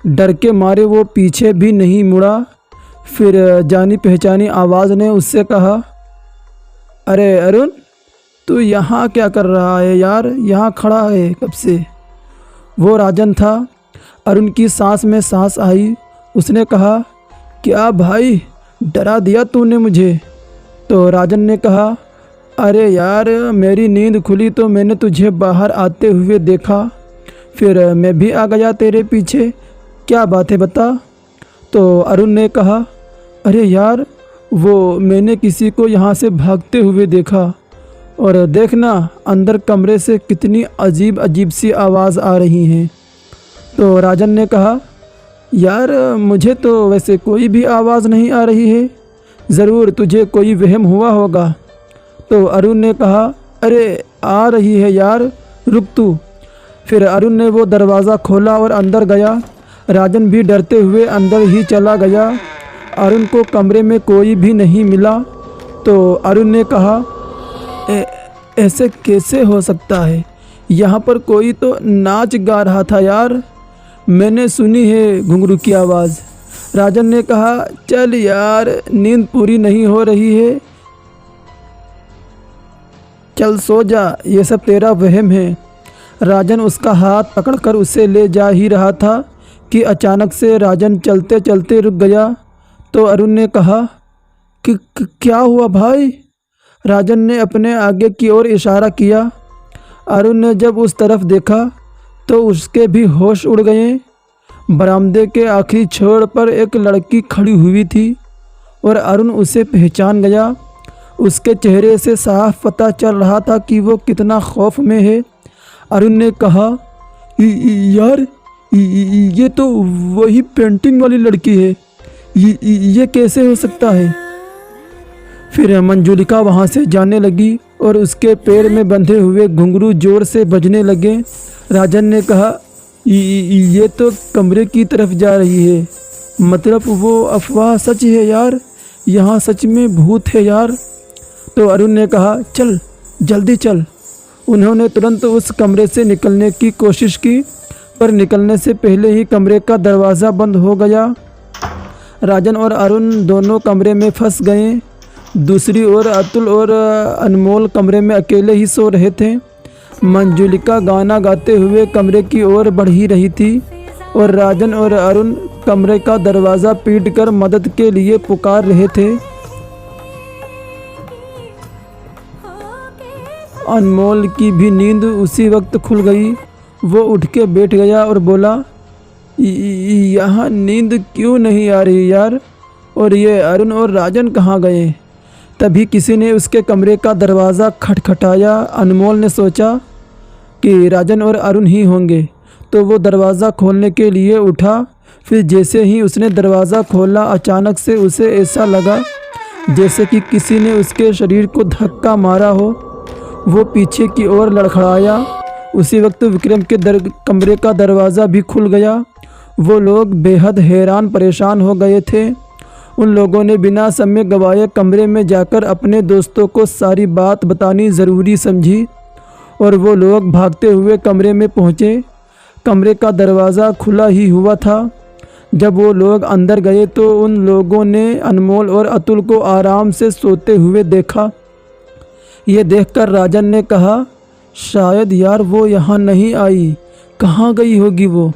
डर के मारे वो पीछे भी नहीं मुड़ा। फिर जानी पहचानी आवाज़ ने उससे कहा, अरे अरुण, तू यहाँ क्या कर रहा है यार? यहाँ खड़ा है कब से? वो राजन था। अरुण की सांस में सांस आई। उसने कहा, क्या भाई, डरा दिया तूने मुझे? तो राजन ने कहा, अरे यार, मेरी नींद खुली तो मैंने तुझे बाहर आते हुए देखा, फिर मैं भी आ गया तेरे पीछे। क्या बात है बता? तो अरुण ने कहा, अरे यार, वो मैंने किसी को यहाँ से भागते हुए देखा, और देखना अंदर कमरे से कितनी अजीब अजीब सी आवाज़ आ रही हैं। तो राजन ने कहा, यार, मुझे तो वैसे कोई भी आवाज़ नहीं आ रही है, ज़रूर तुझे कोई वहम हुआ होगा। तो अरुण ने कहा, अरे आ रही है यार, रुक तू। फिर अरुण ने वो दरवाज़ा खोला और अंदर गया। राजन भी डरते हुए अंदर ही चला गया। अरुण को कमरे में कोई भी नहीं मिला। तो अरुण ने कहा, ऐसे कैसे हो सकता है? यहाँ पर कोई तो नाच गा रहा था यार, मैंने सुनी है घुंघरू की आवाज़। राजन ने कहा, चल यार, नींद पूरी नहीं हो रही है, चल सो जा, ये सब तेरा वहम है। राजन उसका हाथ पकड़कर उसे ले जा ही रहा था कि अचानक से राजन चलते चलते रुक गया। तो अरुण ने कहा कि क्या हुआ भाई? राजन ने अपने आगे की ओर इशारा किया। अरुण ने जब उस तरफ देखा तो उसके भी होश उड़ गए। बरामदे के आखिरी छोर पर एक लड़की खड़ी हुई थी और अरुण उसे पहचान गया। उसके चेहरे से साफ पता चल रहा था कि वो कितना खौफ में है। अरुण ने कहा, यार, ये तो वही पेंटिंग वाली लड़की है, ये कैसे हो सकता है? फिर मंजुलिका वहाँ से जाने लगी और उसके पैर में बंधे हुए घुंघरू जोर से बजने लगे। राजन ने कहा, ये तो कमरे की तरफ जा रही है, मतलब वो अफवाह सच है यार, यहाँ सच में भूत है यार। तो अरुण ने कहा, चल जल्दी चल। उन्होंने तुरंत उस कमरे से निकलने की कोशिश की, पर निकलने से पहले ही कमरे का दरवाज़ा बंद हो गया। राजन और अरुण दोनों कमरे में फंस गए। दूसरी ओर अतुल और अनमोल कमरे में अकेले ही सो रहे थे। मंजुलिका गाना गाते हुए कमरे की ओर बढ़ ही रही थी और राजन और अरुण कमरे का दरवाज़ा पीटकर मदद के लिए पुकार रहे थे। अनमोल की भी नींद उसी वक्त खुल गई। वो उठ के बैठ गया और बोला, यहाँ नींद क्यों नहीं आ रही यार, और ये अरुण और राजन कहाँ गए? तभी किसी ने उसके कमरे का दरवाज़ा खटखटाया। अनमोल ने सोचा कि राजन और अरुण ही होंगे, तो वो दरवाज़ा खोलने के लिए उठा। फिर जैसे ही उसने दरवाज़ा खोला, अचानक से उसे ऐसा लगा जैसे कि किसी ने उसके शरीर को धक्का मारा हो। वो पीछे की ओर लड़खड़ाया। उसी वक्त विक्रम के कमरे का दरवाज़ा भी खुल गया। वो लोग बेहद हैरान परेशान हो गए थे। उन लोगों ने बिना समय गवाए कमरे में जाकर अपने दोस्तों को सारी बात बतानी ज़रूरी समझी और वो लोग भागते हुए कमरे में पहुँचे। कमरे का दरवाज़ा खुला ही हुआ था। जब वो लोग अंदर गए तो उन लोगों ने अनमोल और अतुल को आराम से सोते हुए देखा। ये देखकर राजन ने कहा, शायद यार वो यहाँ नहीं आई, कहाँ गई होगी वो?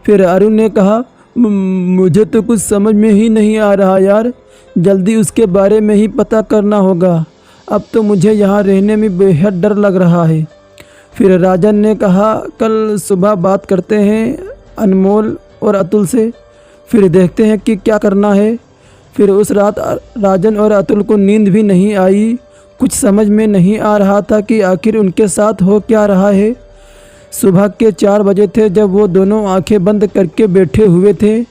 फिर अरुण ने कहा, मुझे तो कुछ समझ में ही नहीं आ रहा यार, जल्दी उसके बारे में ही पता करना होगा। अब तो मुझे यहाँ रहने में बेहद डर लग रहा है। फिर राजन ने कहा, कल सुबह बात करते हैं अनमोल और अतुल से, फिर देखते हैं कि क्या करना है। फिर उस रात राजन और अतुल को नींद भी नहीं आई। कुछ समझ में नहीं आ रहा था कि आखिर उनके साथ हो क्या रहा है। सुबह के 4 बजे थे जब वो दोनों आंखें बंद करके बैठे हुए थे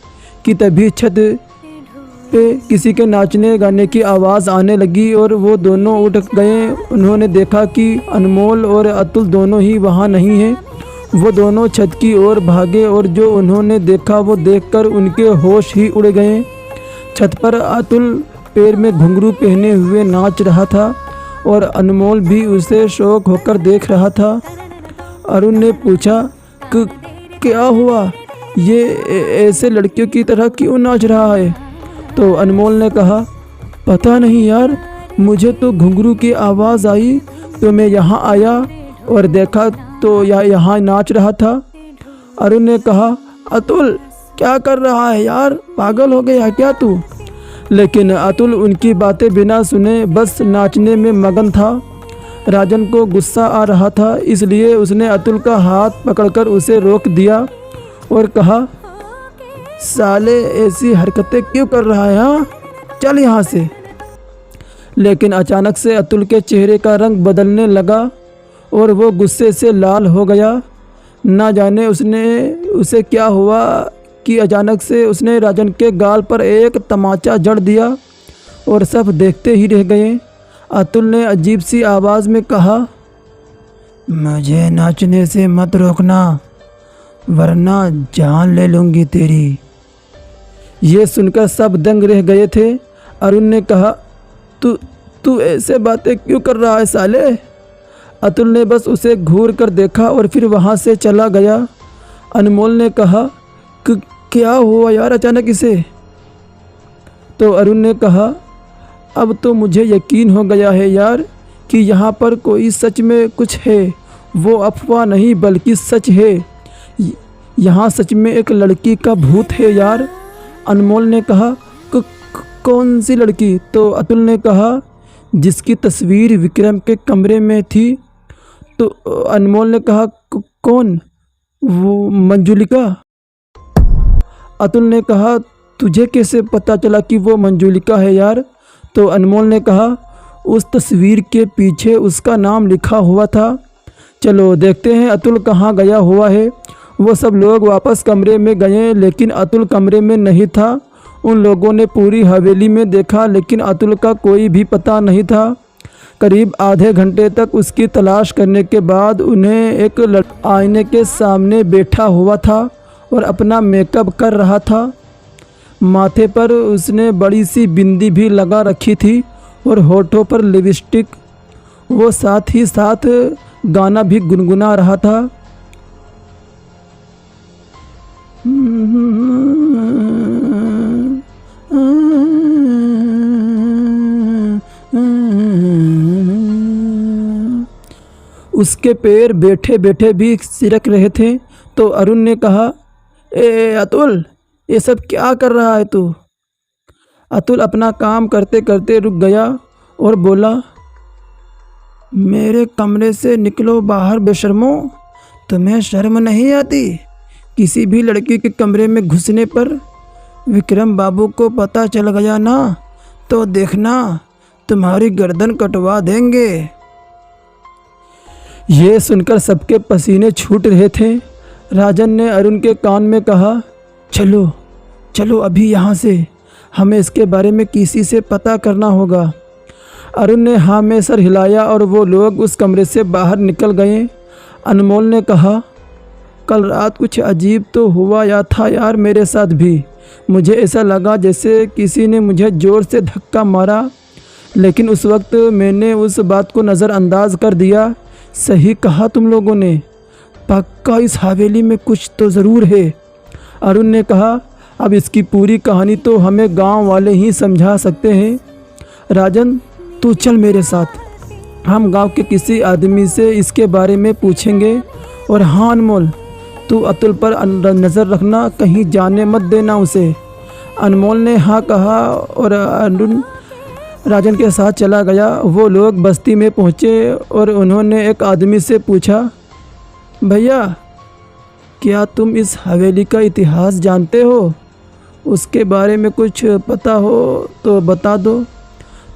कि तभी छत पे किसी के नाचने गाने की आवाज़ आने लगी और वो दोनों उठ गए। उन्होंने देखा कि अनमोल और अतुल दोनों ही वहाँ नहीं हैं। वो दोनों छत की ओर भागे और जो उन्होंने देखा वो देखकर उनके होश ही उड़ गए। छत पर अतुल पैर में घुंघरू पहने हुए नाच रहा था और अनमोल भी उसे शौक होकर देख रहा था। अरुण ने पूछा, क्या हुआ, ये ऐसे लड़कियों की तरह क्यों नाच रहा है? तो अनमोल ने कहा, पता नहीं यार, मुझे तो घुंघरू की आवाज़ आई तो मैं यहाँ आया और देखा तो यहाँ नाच रहा था। अरुण ने कहा, अतुल क्या कर रहा है यार, पागल हो गया क्या तू? लेकिन अतुल उनकी बातें बिना सुने बस नाचने में मगन था। राजन को गुस्सा आ रहा था, इसलिए उसने अतुल का हाथ पकड़कर उसे रोक दिया और कहा, साले ऐसी हरकतें क्यों कर रहा है, हाँ? चल यहाँ से। लेकिन अचानक से अतुल के चेहरे का रंग बदलने लगा और वो गुस्से से लाल हो गया। ना जाने उसे क्या हुआ कि अचानक से उसने राजन के गाल पर एक तमाचा जड़ दिया और सब देखते ही रह गए। अतुल ने अजीब सी आवाज़ में कहा, मुझे नाचने से मत रोकना वरना जान ले लूँगी तेरी। ये सुनकर सब दंग रह गए थे। अरुण ने कहा, तू ऐसे बातें क्यों कर रहा है साले? अतुल ने बस उसे घूर कर देखा और फिर वहाँ से चला गया। अनमोल ने कहा, क्या हुआ यार अचानक इसे? तो अरुण ने कहा, अब तो मुझे यकीन हो गया है यार कि यहाँ पर कोई सच में कुछ है, वो अफवाह नहीं बल्कि सच है। यहाँ सच में एक लड़की का भूत है यार। अनमोल ने कहा, कौन सी लड़की? तो अतुल ने कहा, जिसकी तस्वीर विक्रम के कमरे में थी। तो अनमोल ने कहा, कौन? वो मंजुलिका। अतुल ने कहा, तुझे कैसे पता चला कि वो मंजुलिका है यार? तो अनमोल ने कहा, उस तस्वीर के पीछे उसका नाम लिखा हुआ था। चलो देखते हैं अतुल कहाँ गया हुआ है। वो सब लोग वापस कमरे में गए लेकिन अतुल कमरे में नहीं था। उन लोगों ने पूरी हवेली में देखा लेकिन अतुल का कोई भी पता नहीं था। करीब आधे घंटे तक उसकी तलाश करने के बाद उन्हें एक आईने के सामने बैठा हुआ था और अपना मेकअप कर रहा था। माथे पर उसने बड़ी सी बिंदी भी लगा रखी थी और होठों पर लिपस्टिक। वो साथ ही साथ गाना भी गुनगुना रहा था। उसके पैर बैठे बैठे भी सिरक रहे थे। तो अरुण ने कहा, ए अतुल, ये सब क्या कर रहा है तू? अतुल अपना काम करते करते रुक गया और बोला, मेरे कमरे से निकलो बाहर बेशर्मो, तुम्हें शर्म नहीं आती? किसी भी लड़की के कमरे में घुसने पर विक्रम बाबू को पता चल गया ना तो देखना तुम्हारी गर्दन कटवा देंगे। ये सुनकर सबके पसीने छूट रहे थे। राजन ने अरुण के कान में कहा, चलो चलो अभी यहाँ से, हमें इसके बारे में किसी से पता करना होगा। अरुण ने हाँ में सर हिलाया और वो लोग उस कमरे से बाहर निकल गए। अनमोल ने कहा, कल रात कुछ अजीब तो हुआ या था यार मेरे साथ भी। मुझे ऐसा लगा जैसे किसी ने मुझे ज़ोर से धक्का मारा, लेकिन उस वक्त मैंने उस बात को नज़रअंदाज कर दिया। सही कहा तुम लोगों ने, पक्का इस हवेली में कुछ तो ज़रूर है। अरुण ने कहा, अब इसकी पूरी कहानी तो हमें गांव वाले ही समझा सकते हैं। राजन तू चल मेरे साथ, हम गांव के किसी आदमी से इसके बारे में पूछेंगे। और हाँ अनमोल, तू अतुल पर नज़र रखना, कहीं जाने मत देना उसे। अनमोल ने हाँ कहा और अरुण राजन के साथ चला गया। वो लोग बस्ती में पहुँचे और उन्होंने एक आदमी से पूछा, भैया क्या तुम इस हवेली का इतिहास जानते हो? उसके बारे में कुछ पता हो तो बता दो।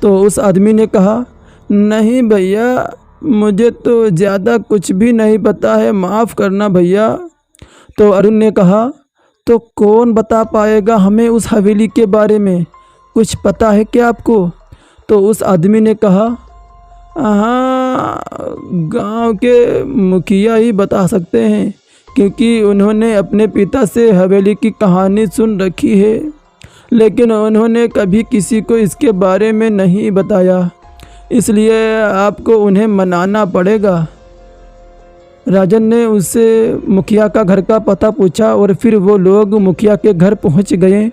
तो उस आदमी ने कहा, नहीं भैया, मुझे तो ज़्यादा कुछ भी नहीं पता है, माफ़ करना भैया। तो अरुण ने कहा, तो कौन बता पाएगा हमें उस हवेली के बारे में, कुछ पता है क्या आपको? तो उस आदमी ने कहा, हाँ, गांव के मुखिया ही बता सकते हैं, क्योंकि उन्होंने अपने पिता से हवेली की कहानी सुन रखी है, लेकिन उन्होंने कभी किसी को इसके बारे में नहीं बताया, इसलिए आपको उन्हें मनाना पड़ेगा। राजन ने उससे मुखिया का घर का पता पूछा और फिर वो लोग मुखिया के घर पहुंच गए।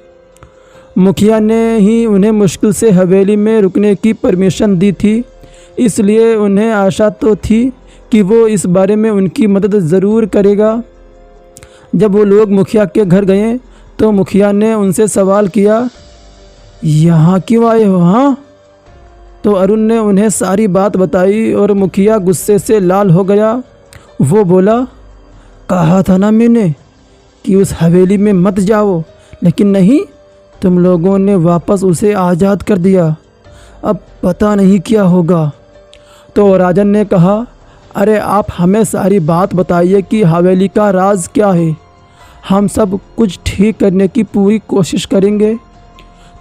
मुखिया ने ही उन्हें मुश्किल से हवेली में रुकने की परमिशन दी थी, इसलिए उन्हें आशा तो थी कि वो इस बारे में उनकी मदद ज़रूर करेगा। जब वो लोग मुखिया के घर गए तो मुखिया ने उनसे सवाल किया, यहाँ क्यों आए हो? हाँ। तो अरुण ने उन्हें सारी बात बताई और मुखिया गुस्से से लाल हो गया। वो बोला, कहा था ना मैंने कि उस हवेली में मत जाओ, लेकिन नहीं, तुम लोगों ने वापस उसे आज़ाद कर दिया। अब पता नहीं क्या होगा। तो राजन ने कहा, अरे आप हमें सारी बात बताइए कि हवेली का राज क्या है, हम सब कुछ ठीक करने की पूरी कोशिश करेंगे।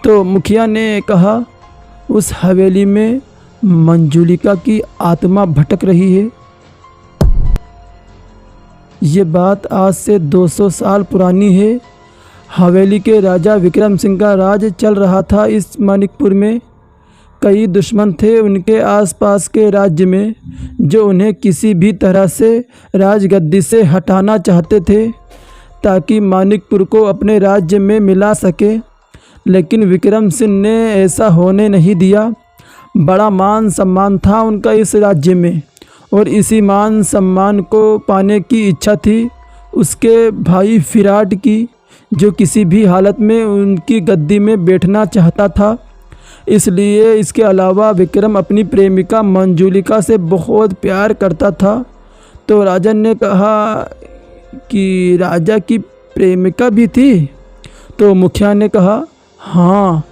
तो मुखिया ने कहा, उस हवेली में मंजुलिका की आत्मा भटक रही है। ये बात आज से 200 साल पुरानी है। हवेली के राजा विक्रम सिंह का राज चल रहा था इस मानिकपुर में। कई दुश्मन थे उनके आसपास के राज्य में जो उन्हें किसी भी तरह से राजगद्दी से हटाना चाहते थे ताकि मानिकपुर को अपने राज्य में मिला सके, लेकिन विक्रम सिंह ने ऐसा होने नहीं दिया। बड़ा मान सम्मान था उनका इस राज्य में और इसी मान सम्मान को पाने की इच्छा थी उसके भाई विराट की, जो किसी भी हालत में उनकी गद्दी में बैठना चाहता था। इसलिए इसके अलावा विक्रम अपनी प्रेमिका मंजुलिका से बहुत प्यार करता था। तो राजन ने कहा कि राजा की प्रेमिका भी थी? तो मुखिया ने कहा, हाँ,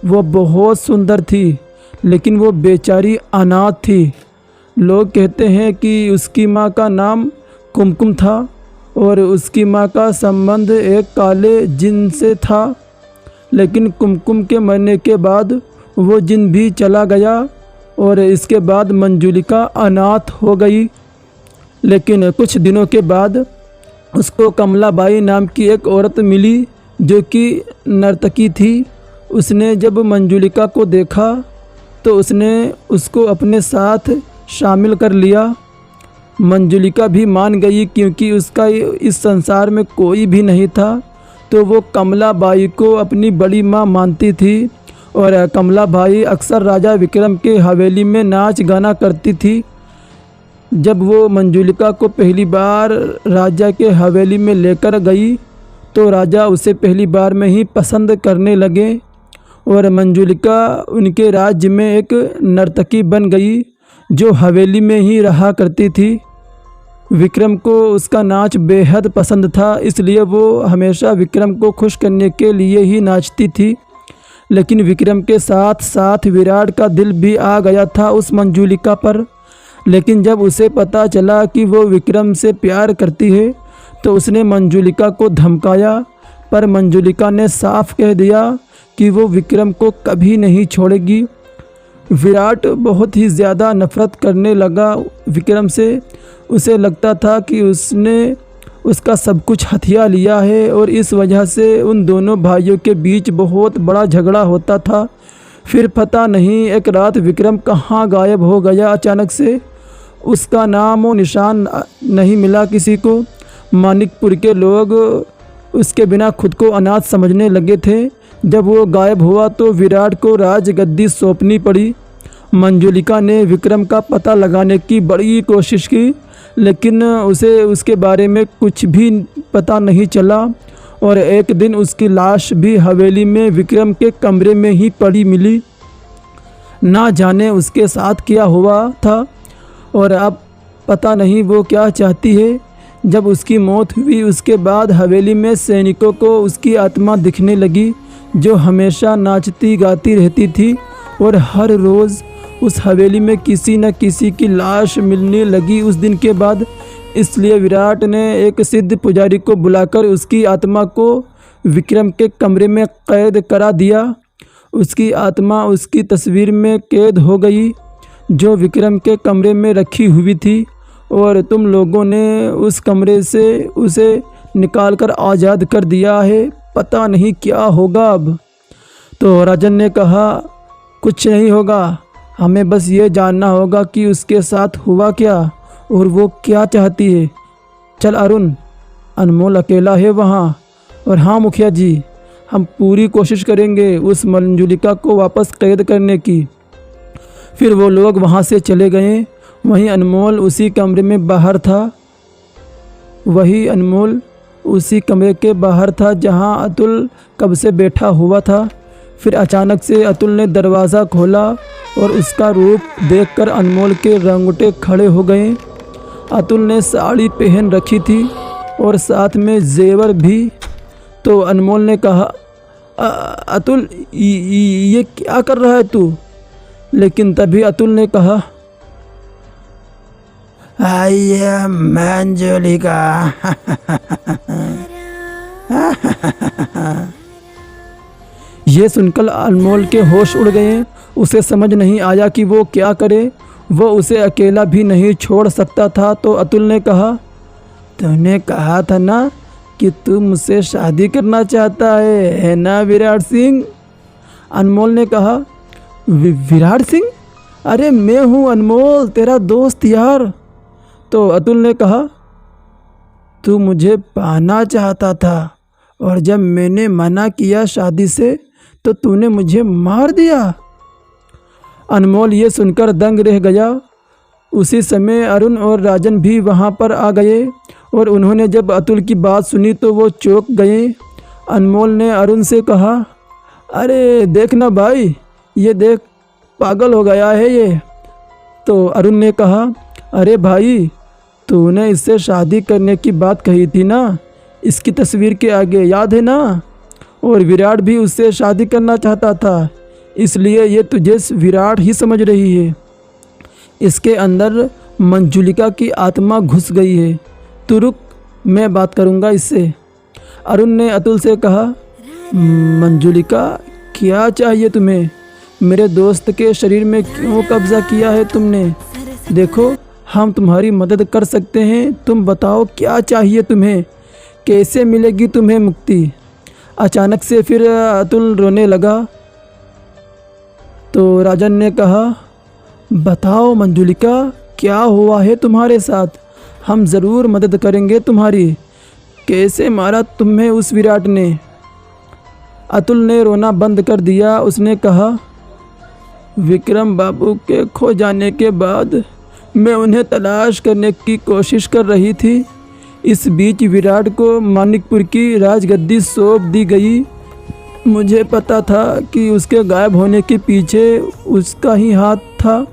वो बहुत सुंदर थी, लेकिन वो बेचारी अनाथ थी। लोग कहते हैं कि उसकी माँ का नाम कुमकुम था और उसकी माँ का संबंध एक काले जिन से था, लेकिन कुमकुम के मरने के बाद वो जिन भी चला गया और इसके बाद मंजुलिका अनाथ हो गई। लेकिन कुछ दिनों के बाद उसको कमलाबाई नाम की एक औरत मिली जो कि नर्तकी थी। उसने जब मंजुलिका को देखा तो उसने उसको अपने साथ शामिल कर लिया। मंजुलिका भी मान गई क्योंकि उसका इस संसार में कोई भी नहीं था, तो वो कमलाबाई को अपनी बड़ी माँ मानती थी और कमलाबाई अक्सर राजा विक्रम के हवेली में नाच गाना करती थी। जब वो मंजुलिका को पहली बार राजा के हवेली में लेकर गई तो राजा उसे पहली बार में ही पसंद करने लगे और मंजुलिका उनके राज्य में एक नर्तकी बन गई जो हवेली में ही रहा करती थी। विक्रम को उसका नाच बेहद पसंद था, इसलिए वो हमेशा विक्रम को खुश करने के लिए ही नाचती थी। लेकिन विक्रम के साथ साथ विराट का दिल भी आ गया था उस मंजुलिका पर। लेकिन जब उसे पता चला कि वो विक्रम से प्यार करती है तो उसने मंजुलिका को धमकाया, पर मंजुलिका ने साफ कह दिया कि वो विक्रम को कभी नहीं छोड़ेगी। विराट बहुत ही ज़्यादा नफ़रत करने लगा विक्रम से। उसे लगता था कि उसने उसका सब कुछ हथिया लिया है और इस वजह से उन दोनों भाइयों के बीच बहुत बड़ा झगड़ा होता था। फिर पता नहीं एक रात विक्रम कहाँ गायब हो गया अचानक से। उसका नाम और निशान नहीं मिला किसी को। मानिकपुर के लोग उसके बिना खुद को अनाथ समझने लगे थे। जब वो गायब हुआ तो विराट को राजगद्दी सौंपनी पड़ी। मंजुलिका ने विक्रम का पता लगाने की बड़ी कोशिश की, लेकिन उसे उसके बारे में कुछ भी पता नहीं चला और एक दिन उसकी लाश भी हवेली में विक्रम के कमरे में ही पड़ी मिली। ना जाने उसके साथ क्या हुआ था और अब पता नहीं वो क्या चाहती है। जब उसकी मौत हुई उसके बाद हवेली में सैनिकों को उसकी आत्मा दिखने लगी जो हमेशा नाचती गाती रहती थी और हर रोज़ उस हवेली में किसी न किसी की लाश मिलने लगी उस दिन के बाद। इसलिए विराट ने एक सिद्ध पुजारी को बुलाकर उसकी आत्मा को विक्रम के कमरे में कैद करा दिया। उसकी आत्मा उसकी तस्वीर में कैद हो गई जो विक्रम के कमरे में रखी हुई थी और तुम लोगों ने उस कमरे से उसे निकाल कर आज़ाद कर दिया है। पता नहीं क्या होगा अब। तो राजन ने कहा, कुछ नहीं होगा, हमें बस ये जानना होगा कि उसके साथ हुआ क्या और वो क्या चाहती है। चल अरुण, अनमोल अकेला है वहाँ। और हाँ मुखिया जी, हम पूरी कोशिश करेंगे उस मंजुलिका को वापस कैद करने की। फिर वो लोग वहाँ से चले गए। वहीं अनमोल उसी कमरे में बाहर था। वही अनमोल उसी कमरे के बाहर था जहाँ अतुल कब से बैठा हुआ था। फिर अचानक से अतुल ने दरवाज़ा खोला और उसका रूप देखकर अनमोल के रोंगटे खड़े हो गए। अतुल ने साड़ी पहन रखी थी और साथ में जेवर भी। तो अनमोल ने कहा, अतुल ये क्या कर रहा है तू? लेकिन तभी अतुल ने कहा, आई एम मंजुलिका। ये सुनकर अनमोल के होश उड़ गए। उसे समझ नहीं आया कि वो क्या करे। वो उसे अकेला भी नहीं छोड़ सकता था। तो अतुल ने कहा, तूने कहा था ना कि तू मुझसे शादी करना चाहता है ना विराट सिंह? अनमोल ने कहा, विराट सिंह? अरे मैं हूँ अनमोल, तेरा दोस्त यार। तो अतुल ने कहा, तू मुझे पाना चाहता था और जब मैंने मना किया शादी से तो तूने मुझे मार दिया। अनमोल ये सुनकर दंग रह गया। उसी समय अरुण और राजन भी वहाँ पर आ गए और उन्होंने जब अतुल की बात सुनी तो वो चौंक गए। अनमोल ने अरुण से कहा, अरे देख ना भाई, ये देख, पागल हो गया है ये। तो अरुण ने कहा, अरे भाई, तूने इससे शादी करने की बात कही थी ना, इसकी तस्वीर के आगे, याद है ना? और विराट भी उससे शादी करना चाहता था, इसलिए ये तुझे विराट ही समझ रही है। इसके अंदर मंजुलिका की आत्मा घुस गई है। तू रुक, मैं बात करूँगा इससे। अरुण ने अतुल से कहा, मंजुलिका, क्या चाहिए तुम्हें? मेरे दोस्त के शरीर में क्यों कब्जा किया है तुमने? देखो, हम तुम्हारी मदद कर सकते हैं। तुम बताओ क्या चाहिए तुम्हें? कैसे मिलेगी तुम्हें मुक्ति? अचानक से फिर अतुल रोने लगा। तो राजन ने कहा, बताओ मंजुलिका, क्या हुआ है तुम्हारे साथ? हम ज़रूर मदद करेंगे तुम्हारी। कैसे मारा तुम्हें उस विराट ने? अतुल ने रोना बंद कर दिया। उसने कहा, विक्रम बाबू के खो जाने के बाद मैं उन्हें तलाश करने की कोशिश कर रही थी। इस बीच विराट को मानिकपुर की राजगद्दी सौंप दी गई। मुझे पता था कि उसके गायब होने के पीछे उसका ही हाथ था,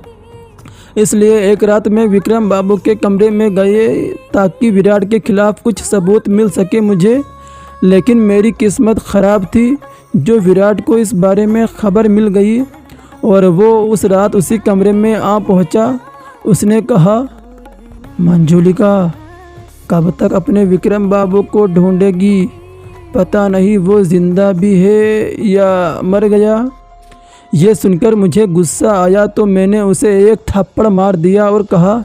इसलिए एक रात में विक्रम बाबू के कमरे में गए ताकि विराट के खिलाफ कुछ सबूत मिल सके मुझे। लेकिन मेरी किस्मत ख़राब थी, जो विराट को इस बारे में ख़बर मिल गई और वो उस रात उसी कमरे में आ पहुंचा। उसने कहा, मंजुलिका कब तक अपने विक्रम बाबू को ढूंढेगी? पता नहीं वो ज़िंदा भी है या मर गया। ये सुनकर मुझे गुस्सा आया तो मैंने उसे एक थप्पड़ मार दिया और कहा,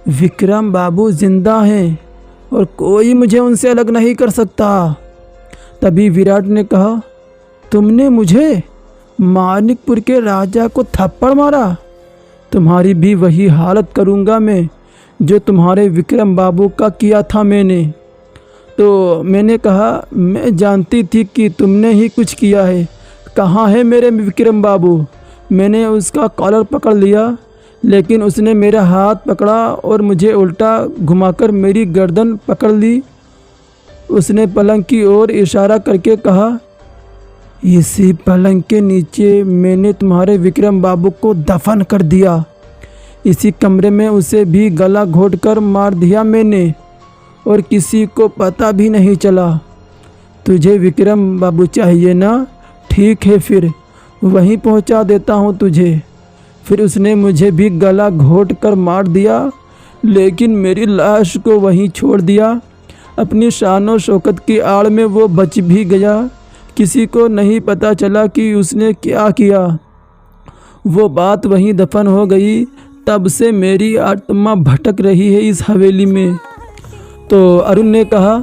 विक्रम बाबू ज़िंदा हैं और कोई मुझे उनसे अलग नहीं कर सकता। तभी विराट ने कहा, तुमने मुझे, मानिकपुर के राजा को थप्पड़ मारा? तुम्हारी भी वही हालत करूँगा मैं जो तुम्हारे विक्रम बाबू का किया था मैंने। तो मैंने कहा, मैं जानती थी कि तुमने ही कुछ किया है। कहाँ है मेरे विक्रम बाबू? मैंने उसका कॉलर पकड़ लिया, लेकिन उसने मेरा हाथ पकड़ा और मुझे उल्टा घुमाकर मेरी गर्दन पकड़ ली। उसने पलंग की ओर इशारा करके कहा, इसी पलंग के नीचे मैंने तुम्हारे विक्रम बाबू को दफन कर दिया। इसी कमरे में उसे भी गला घोंटकर मार दिया मैंने और किसी को पता भी नहीं चला। तुझे विक्रम बाबू चाहिए ना? ठीक है, फिर वहीं पहुंचा देता हूं तुझे। फिर उसने मुझे भी गला घोंटकर मार दिया, लेकिन मेरी लाश को वहीं छोड़ दिया। अपनी शान और शौकत की आड़ में वो बच भी गया। किसी को नहीं पता चला कि उसने क्या किया। वो बात वहीं दफन हो गई। तब से मेरी आत्मा भटक रही है इस हवेली में। तो अरुण ने कहा,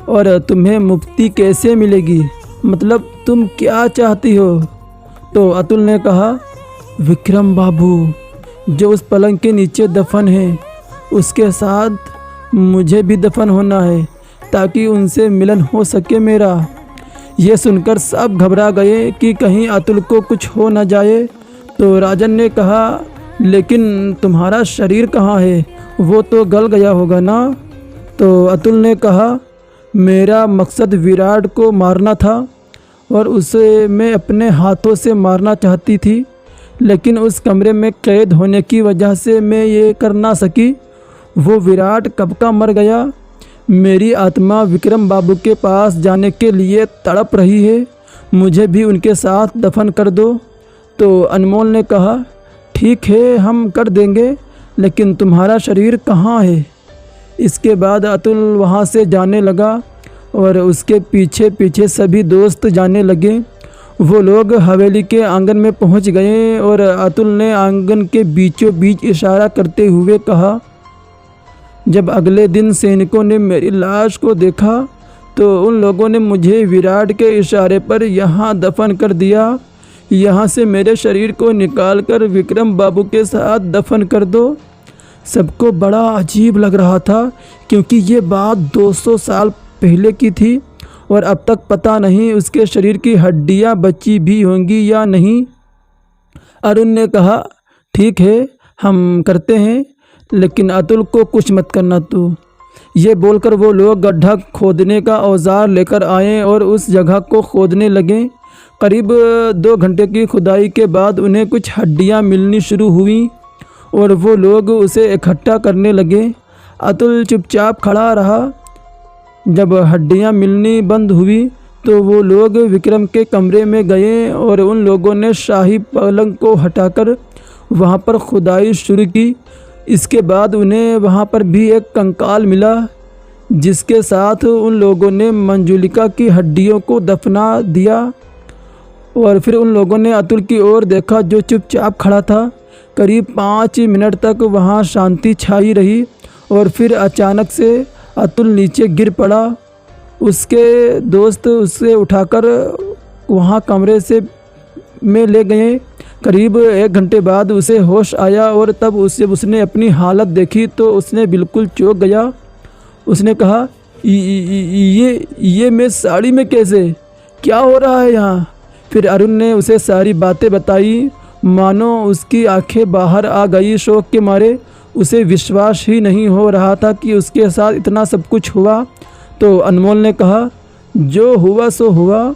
और तुम्हें मुक्ति कैसे मिलेगी? मतलब तुम क्या चाहती हो? तो अतुल ने कहा, विक्रम बाबू जो उस पलंग के नीचे दफन है, उसके साथ मुझे भी दफन होना है ताकि उनसे मिलन हो सके मेरा। ये सुनकर सब घबरा गए कि कहीं अतुल को कुछ हो न जाए। तो राजन ने कहा, लेकिन तुम्हारा शरीर कहाँ है? वो तो गल गया होगा ना? तो अतुल ने कहा, मेरा मकसद विराट को मारना था और उसे मैं अपने हाथों से मारना चाहती थी, लेकिन उस कमरे में कैद होने की वजह से मैं ये कर ना सकी। वो विराट कब का मर गया। मेरी आत्मा विक्रम बाबू के पास जाने के लिए तड़प रही है, मुझे भी उनके साथ दफन कर दो। तो अनमोल ने कहा, ठीक है हम कर देंगे, लेकिन तुम्हारा शरीर कहाँ है? इसके बाद अतुल वहाँ से जाने लगा और उसके पीछे पीछे सभी दोस्त जाने लगे। वो लोग हवेली के आंगन में पहुँच गए और अतुल ने आंगन के बीचों बीच इशारा करते हुए कहा। जब अगले दिन सैनिकों ने मेरी लाश को देखा तो उन लोगों ने मुझे विराट के इशारे पर यहाँ दफन कर दिया। यहाँ से मेरे शरीर को निकालकर विक्रम बाबू के साथ दफन कर दो। सबको बड़ा अजीब लग रहा था, क्योंकि ये बात 200 साल पहले की थी और अब तक पता नहीं उसके शरीर की हड्डियाँ बची भी होंगी या नहीं। अरुण ने कहा, ठीक है हम करते हैं, लेकिन अतुल को कुछ मत करना तू। ये बोलकर वो लोग गड्ढा खोदने का औजार लेकर आए और उस जगह को खोदने लगे। करीब 2 घंटे की खुदाई के बाद उन्हें कुछ हड्डियाँ मिलनी शुरू हुई और वो लोग उसे इकट्ठा करने लगे। अतुल चुपचाप खड़ा रहा। जब हड्डियाँ मिलनी बंद हुई तो वो लोग विक्रम के कमरे में गए और उन लोगों ने शाही पलंग को हटाकर वहाँ पर खुदाई शुरू की। इसके बाद उन्हें वहाँ पर भी एक कंकाल मिला, जिसके साथ उन लोगों ने मंजुलिका की हड्डियों को दफना दिया। और फिर उन लोगों ने अतुल की ओर देखा जो चुपचाप खड़ा था। करीब 5 मिनट तक वहाँ शांति छाई रही और फिर अचानक से अतुल नीचे गिर पड़ा। उसके दोस्त उसे उठाकर वहाँ कमरे में ले गए। करीब 1 घंटे बाद उसे होश आया और तब उसने अपनी हालत देखी तो उसने बिल्कुल चौंक गया। उसने कहा, ये मैं साड़ी में कैसे? क्या हो रहा है यहाँ? फिर अरुण ने उसे सारी बातें बताई। मानो उसकी आंखें बाहर आ गई शौक के मारे। उसे विश्वास ही नहीं हो रहा था कि उसके साथ इतना सब कुछ हुआ। तो अनमोल ने कहा, जो हुआ सो हुआ।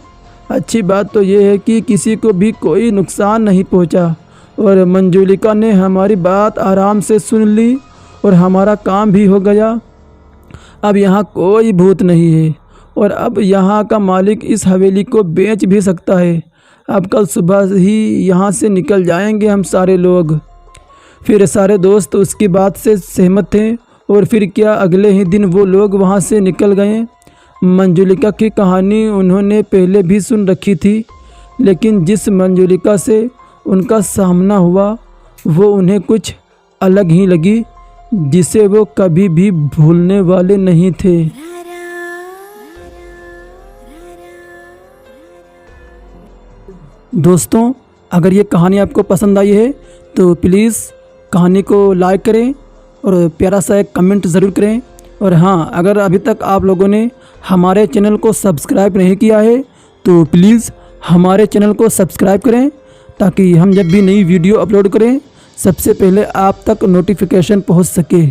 अच्छी बात तो ये है कि किसी को भी कोई नुकसान नहीं पहुंचा और मंजुलिका ने हमारी बात आराम से सुन ली और हमारा काम भी हो गया। अब यहाँ कोई भूत नहीं है और अब यहाँ का मालिक इस हवेली को बेच भी सकता है। अब कल सुबह ही यहाँ से निकल जाएंगे हम सारे लोग। फिर सारे दोस्त उसकी बात से सहमत थे और फिर क्या, अगले ही दिन वो लोग वहाँ से निकल गए। मंजुलिका की कहानी उन्होंने पहले भी सुन रखी थी, लेकिन जिस मंजुलिका से उनका सामना हुआ वो उन्हें कुछ अलग ही लगी, जिसे वो कभी भी भूलने वाले नहीं थे। दोस्तों, अगर ये कहानी आपको पसंद आई है तो प्लीज़ कहानी को लाइक करें और प्यारा सा एक कमेंट ज़रूर करें। और हाँ, अगर अभी तक आप लोगों ने हमारे चैनल को सब्सक्राइब नहीं किया है तो प्लीज़ हमारे चैनल को सब्सक्राइब करें, ताकि हम जब भी नई वीडियो अपलोड करें सबसे पहले आप तक नोटिफिकेशन पहुंच सके।